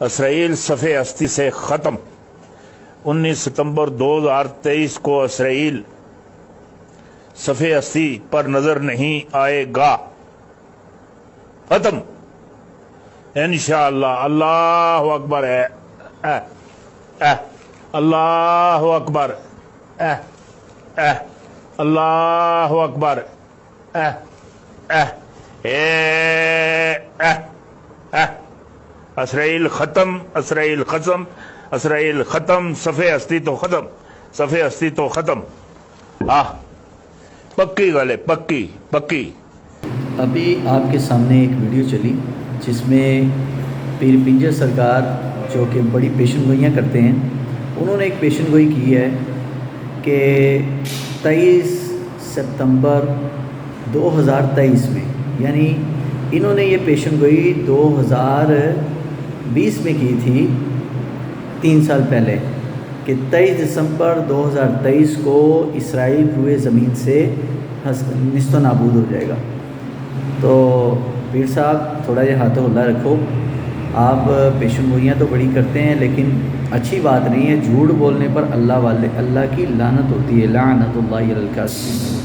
اسرائیل صفحے ہستی سے ختم۔ 19 ستمبر 2023 کو اسرائیل صفحے ہستی پر نظر نہیں آئے گا، ختم انشاءاللہ۔ اللہ اکبر ہے، اللہ اکبر، اللہ اکبر، اسرائیل ختم، اسرائیل ختم، اسرائیل ختم، صفحے ہستی تو ختم، صفحے ہستی تو ختم۔ پکی گل ہے، پکی پکی۔ ابھی آپ کے سامنے ایک ویڈیو چلی جس میں پیر پنجر سرکار جو کہ بڑی پیشن گوئیاں کرتے ہیں، انہوں نے ایک پیشن گوئی کی ہے کہ 23 ستمبر 2023 میں، یعنی انہوں نے یہ پیشن گوئی 2020 میں کی تھی، 3 سال پہلے، کہ 23 دسمبر 2023 کو اسرائیل روئے زمین سے نیست و نابود ہو جائے گا۔ تو پیر صاحب تھوڑا یہ ہاتھ ہلا رکھو، آپ پیشن گوئیاں تو بڑی کرتے ہیں لیکن اچھی بات نہیں ہے، جھوٹ بولنے پر اللہ کی لعنت ہوتی ہے، لعنت اللہ علی الکاذبین۔